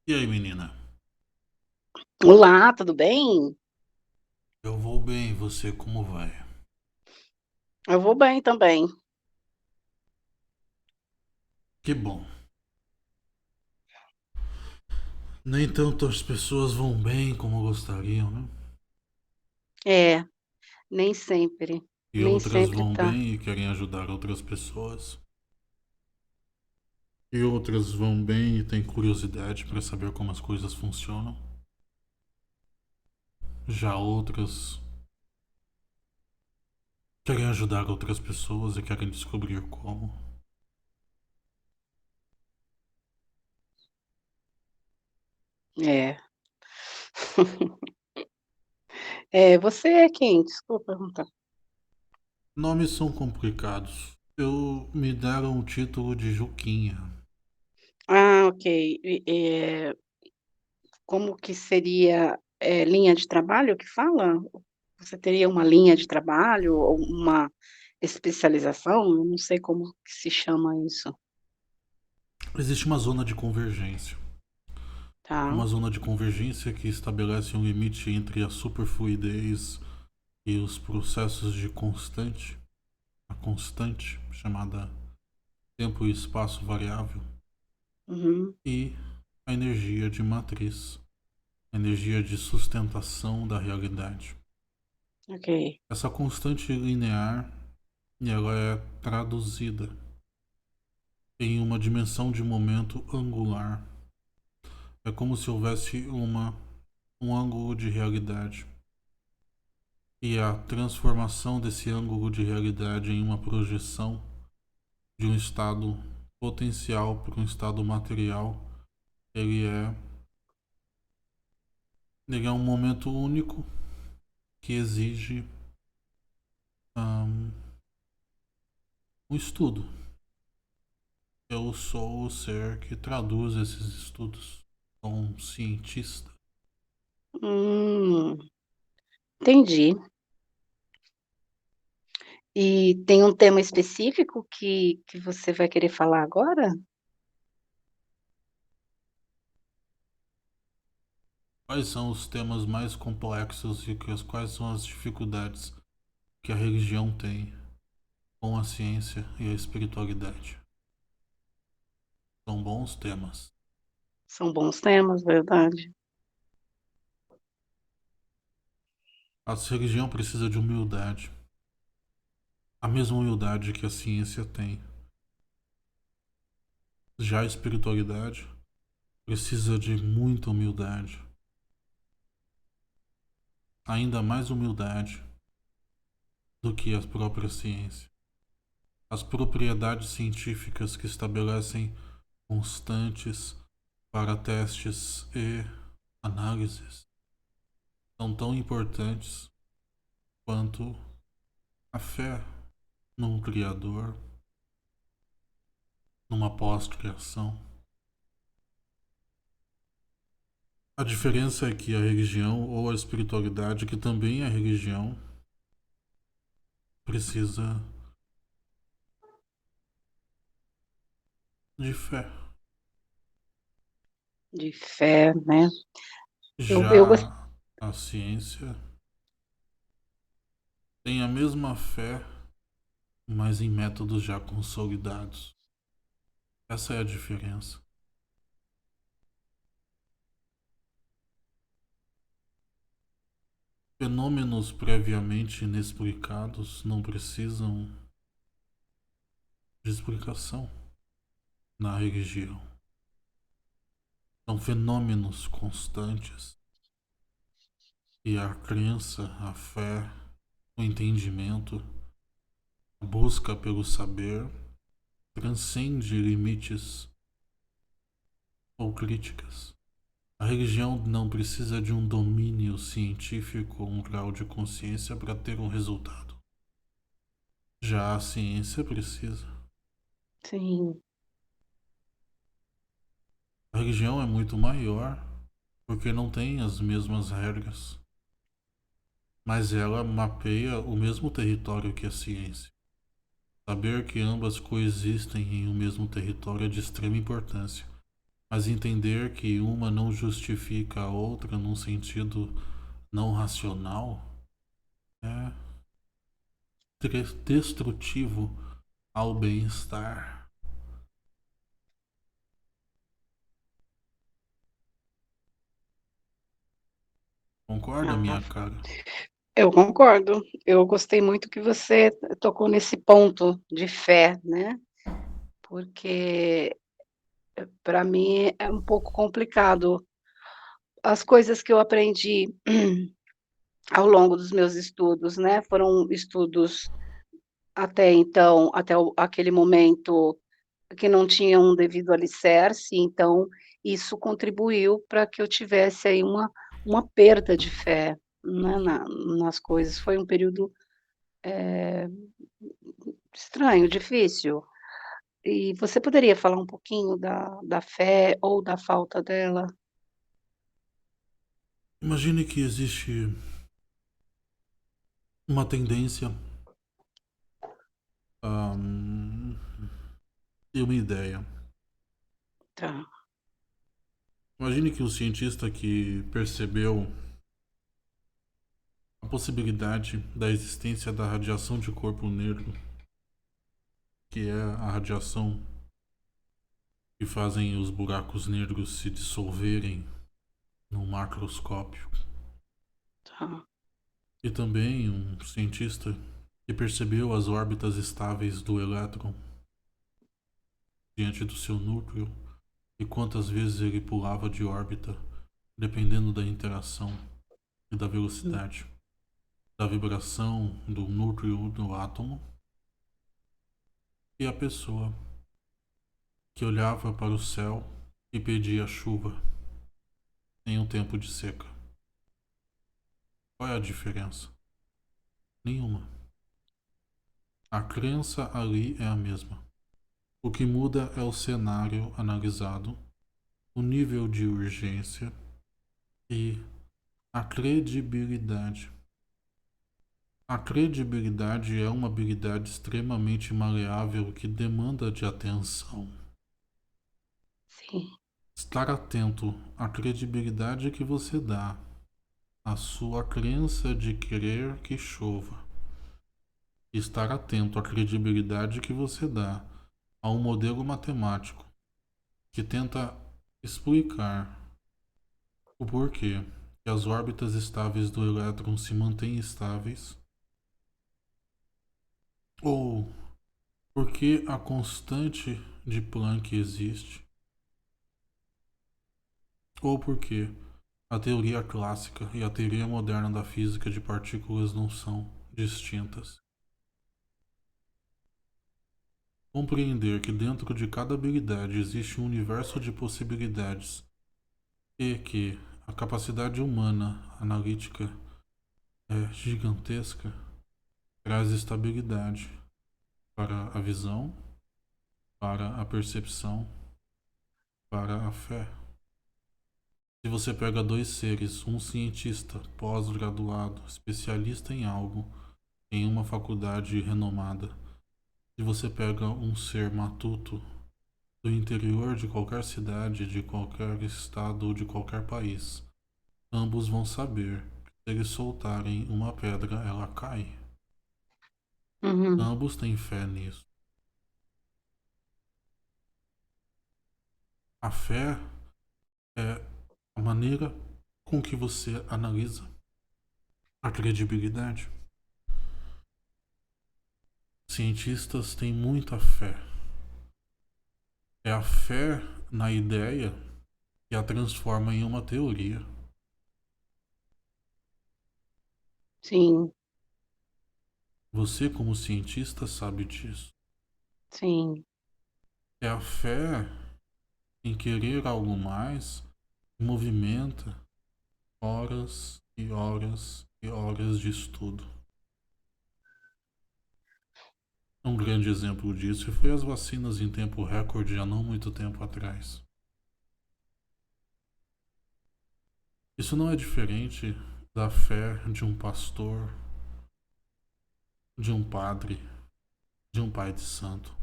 E aí, menina? Olá, tudo bem? Eu vou bem, e você como vai? Eu vou bem também. Que bom. Nem tanto as pessoas vão bem como gostariam, né? É, nem sempre, E nem outras sempre vão tá. bem e querem ajudar outras pessoas. E outras vão bem e têm curiosidade para saber como as coisas funcionam. Já outras querem ajudar outras pessoas e querem descobrir como. É. É, você é quem? Desculpa perguntar. Nomes são complicados. Eu me deram o título de Juquinha. Ah, ok. Como que seria, linha de trabalho que fala? Você teria uma linha de trabalho ou uma especialização? Eu não sei como que se chama isso. Existe uma zona de convergência. Tá. Uma zona de convergência que estabelece um limite entre a superfluidez e os processos de constante, a constante, chamada tempo e espaço variável, Uhum. e a energia de matriz, a energia de sustentação da realidade. Ok. Essa constante linear ela é traduzida em uma dimensão de momento angular. É como se houvesse um ângulo de realidade. E a transformação desse ângulo de realidade em uma projeção de um estado potencial para um estado material, ele é, ele é um momento único que exige um, um estudo. Eu sou o ser que traduz esses estudos. Sou um cientista. Hum, entendi. E tem um tema específico que você vai querer falar agora? Quais são os temas mais complexos e quais são as dificuldades que a religião tem com a ciência e a espiritualidade? São bons temas. São bons temas, verdade. A religião precisa de humildade, a mesma humildade que a ciência tem. Já a espiritualidade precisa de muita humildade, ainda mais humildade do que a própria ciência. As propriedades científicas que estabelecem constantes para testes e análises são tão importantes quanto a fé num Criador, numa pós-criação. A diferença é que a religião ou a espiritualidade, que também é religião, precisa de fé. De fé, né. Eu gos Já a ciência tem a mesma fé, mas em métodos já consolidados. Essa é a diferença. Fenômenos previamente inexplicados não precisam de explicação na religião. São fenômenos constantes e a crença, a fé, o entendimento, a busca pelo saber transcende limites ou críticas. A religião não precisa de um domínio científico ou um grau de consciência para ter um resultado. Já a ciência precisa. sim, A religião é muito maior porque não tem as mesmas regras, mas ela mapeia o mesmo território que a ciência. Saber que ambas coexistem em um mesmo território é de extrema importância. Mas entender que uma não justifica a outra num sentido não racional é destrutivo ao bem-estar. Concorda, Ah, minha cara? eu concordo. Eu gostei muito que você tocou nesse ponto de fé, né, porque para mim é um pouco complicado. As coisas que eu aprendi ao longo dos meus estudos, né, foram estudos até então, até aquele momento que não tinha um devido alicerce, então isso contribuiu para que eu tivesse aí uma perda de fé, né, nas coisas. Foi um período, eh, estranho, difícil. E você poderia falar um pouquinho da fé ou da falta dela? Imagine que existe uma tendência hum, e uma ideia. Tá. Imagine que o cientista que percebeu a possibilidade da existência da radiação de corpo negro, que é a radiação que fazem os buracos negros se dissolverem no macroscópio. Tá. E também um cientista que percebeu as órbitas estáveis do elétron diante do seu núcleo e quantas vezes ele pulava de órbita, dependendo da interação e da Hum, velocidade da vibração do núcleo do átomo, e a pessoa que olhava para o céu e pedia chuva em um tempo de seca. Qual é a diferença? Nenhuma. A crença ali é a mesma. O que muda é o cenário analisado, o nível de urgência e a credibilidade. A credibilidade é uma habilidade extremamente maleável que demanda de atenção. sim. Estar atento à credibilidade que você dá à sua crença de querer que chova. Estar atento à credibilidade que você dá a um modelo matemático que tenta explicar o porquê que as órbitas estáveis do elétron se mantêm estáveis, ou por que a constante de Planck existe, ou por que a teoria clássica e a teoria moderna da física de partículas não são distintas. Compreender que dentro de cada habilidade existe um universo de possibilidades e que a capacidade humana analítica é gigantesca traz estabilidade para a visão, para a percepção, para a fé. Se você pega dois seres, um cientista pós-graduado, especialista em algo, em uma faculdade renomada, se você pega um ser matuto do interior de qualquer cidade, de qualquer estado ou de qualquer país, ambos vão saber que se eles soltarem uma pedra, ela cai. Uhum. Ambos têm fé nisso. A fé é a maneira com que você analisa a credibilidade. Cientistas têm muita fé. É a fé na ideia que a transforma em uma teoria. Sim, Você, como cientista, sabe disso. sim. É a fé em querer algo mais que movimenta horas e horas e horas de estudo. Um grande exemplo disso foi as vacinas em tempo recorde há não muito tempo atrás. Isso não é diferente da fé de um pastor, de um padre, de um pai de santo.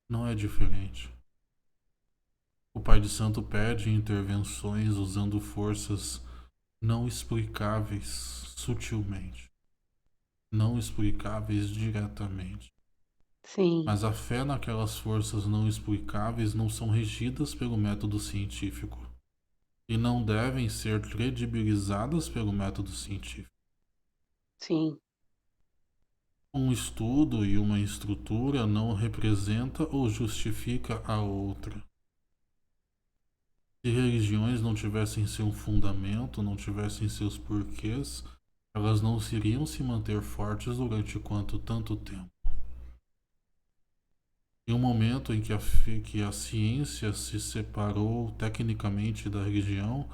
Não é diferente. O Pai de Santo pede intervenções usando forças não explicáveis sutilmente, não explicáveis diretamente. Sim, Mas a fé naquelas forças não explicáveis não são regidas pelo método científico e não devem ser credibilizadas pelo método científico. sim, Um estudo e uma estrutura não representa ou justifica a outra. Se religiões não tivessem seu fundamento, não tivessem seus porquês, elas não iriam se manter fortes durante tanto tempo. Em um momento em que a ciência se separou tecnicamente da religião,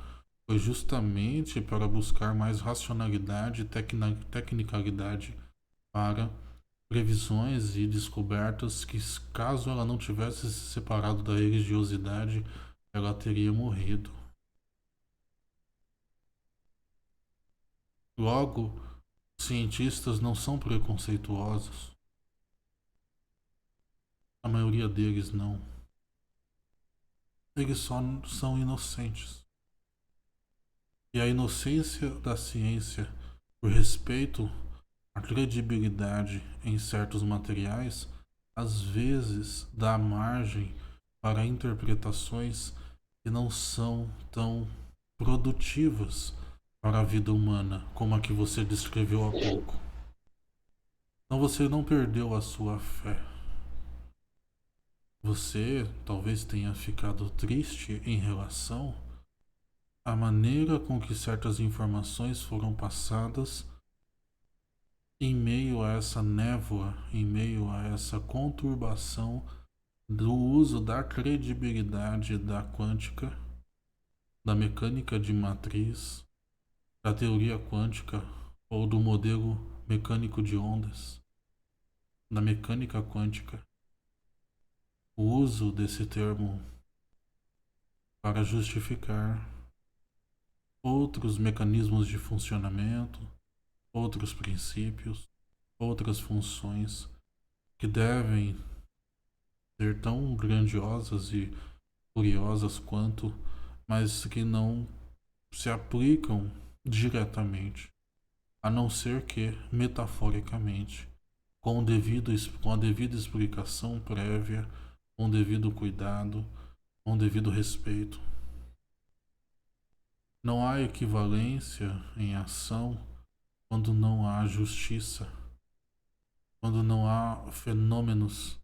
foi justamente para buscar mais racionalidade e tecnicalidade para previsões e descobertas que, caso ela não tivesse se separado da religiosidade, ela teria morrido. Logo, cientistas não são preconceituosos. A maioria deles não. Eles só são inocentes. E a inocência da ciência, por respeito à credibilidade em certos materiais, às vezes dá margem para interpretações que não são tão produtivas para a vida humana como a que você descreveu há pouco. Então você não perdeu a sua fé. Você talvez tenha ficado triste em relação à maneira com que certas informações foram passadas em meio a essa névoa, em meio a essa conturbação do uso da credibilidade da quântica, da mecânica de matriz, da teoria quântica ou do modelo mecânico de ondas, da mecânica quântica. O uso desse termo para justificar outros mecanismos de funcionamento, outros princípios, outras funções que devem ser tão grandiosas e curiosas quanto, mas que não se aplicam diretamente, a não ser que metaforicamente, com a devida explicação prévia, com o devido cuidado, com o devido respeito. Não há equivalência em ação quando não há justiça, quando não há fenômenos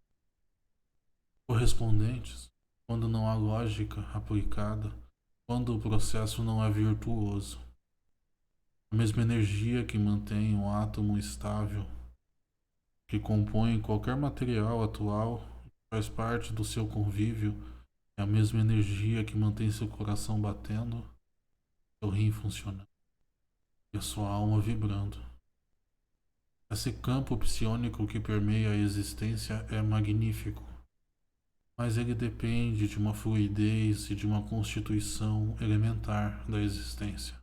correspondentes, quando não há lógica aplicada, quando o processo não é virtuoso. A mesma energia que mantém um átomo estável, que compõe qualquer material atual, faz parte do seu convívio, é a mesma energia que mantém seu coração batendo, seu rim funcionando e a sua alma vibrando. Esse campo psiônico que permeia a existência é magnífico, mas ele depende de uma fluidez e de uma constituição elementar da existência.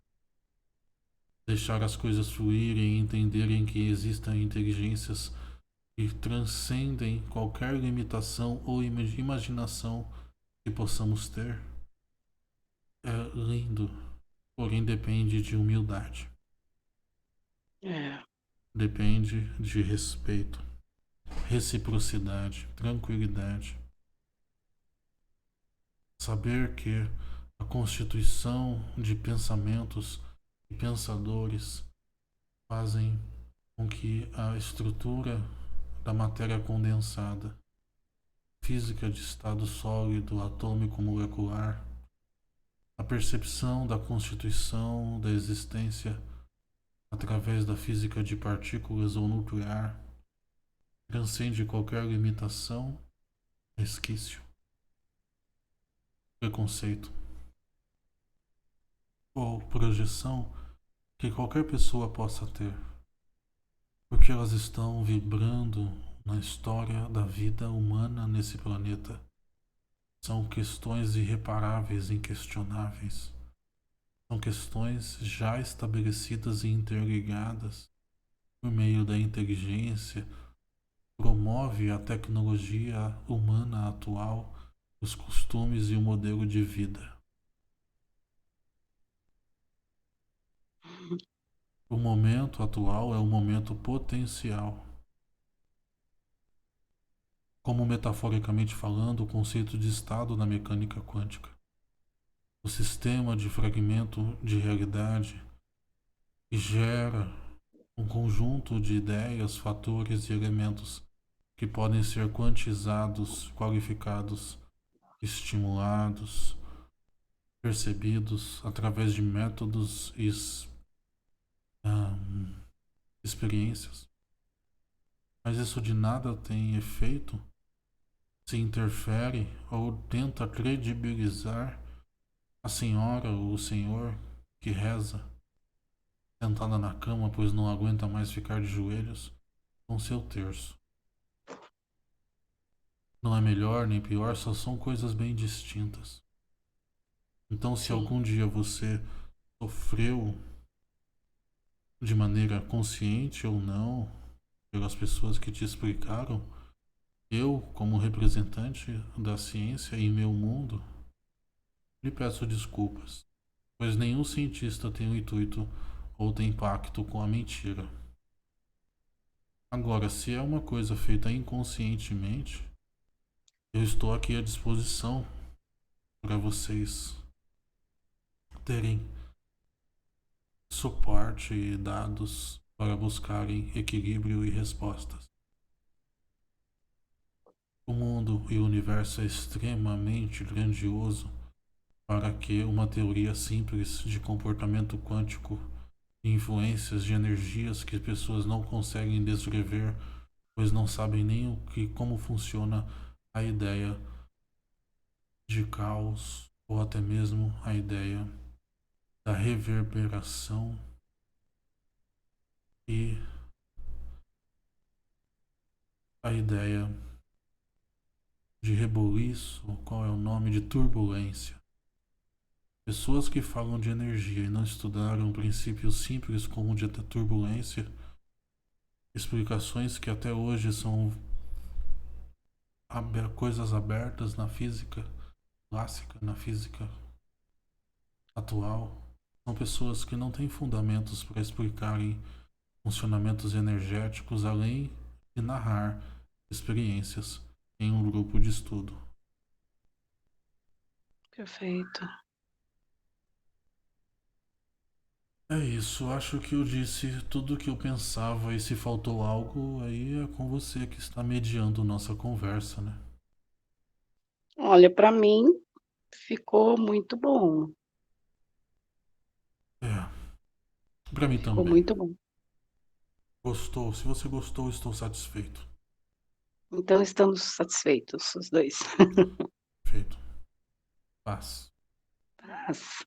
Deixar as coisas fluírem e entenderem que existem inteligências que transcendem qualquer limitação ou imaginação que possamos ter é lindo, porém depende de humildade, é, depende de respeito, reciprocidade, tranquilidade. Saber que a constituição de pensamentos e pensadores fazem com que a estrutura da matéria condensada, física de estado sólido, atômico, molecular, a percepção da constituição da existência através da física de partículas ou nuclear transcende qualquer limitação, resquício, preconceito ou projeção que qualquer pessoa possa ter, porque elas estão vibrando na história da vida humana nesse planeta. São questões irreparáveis, inquestionáveis. São questões já estabelecidas e interligadas por meio da inteligência, promove a tecnologia humana atual os costumes e o modelo de vida. O momento atual é o momento potencial. Como metaforicamente falando, o conceito de estado na mecânica quântica. O sistema de fragmento de realidade que gera um conjunto de ideias, fatores e elementos que podem ser quantizados, qualificados, estimulados, percebidos através de métodos e experiências. Mas isso de nada tem efeito se interfere ou tenta credibilizar a senhora ou o senhor que reza, sentada na cama, pois não aguenta mais ficar de joelhos, com seu terço. Não é melhor nem pior, só são coisas bem distintas. Então, se Sim, algum dia você sofreu de maneira consciente ou não, pelas pessoas que te explicaram, eu, como representante da ciência em meu mundo, lhe peço desculpas, pois nenhum cientista tem o intuito ou tem pacto com a mentira. Agora, se é uma coisa feita inconscientemente, eu estou aqui à disposição para vocês terem suporte e dados para buscarem equilíbrio e respostas. O mundo e o universo é extremamente grandioso para que uma teoria simples de comportamento quântico e influências de energias que pessoas não conseguem descrever, pois não sabem nem como funciona a ideia de caos ou até mesmo a ideia da reverberação e a ideia de reboliço, qual é o nome de turbulência. Pessoas que falam de energia e não estudaram princípios simples como o de turbulência, explicações que até hoje são coisas abertas na física clássica, na física atual, são pessoas que não têm fundamentos para explicarem funcionamentos energéticos além de narrar experiências em um grupo de estudo. perfeito. É isso, acho que eu disse tudo o que eu pensava e se faltou algo, aí é com você que está mediando nossa conversa, né? Olha, para mim ficou muito bom, É, pra mim ficou também. muito bom. Gostou? Se você gostou, estou satisfeito. Então estamos satisfeitos os 2. Feito. Paz. Paz.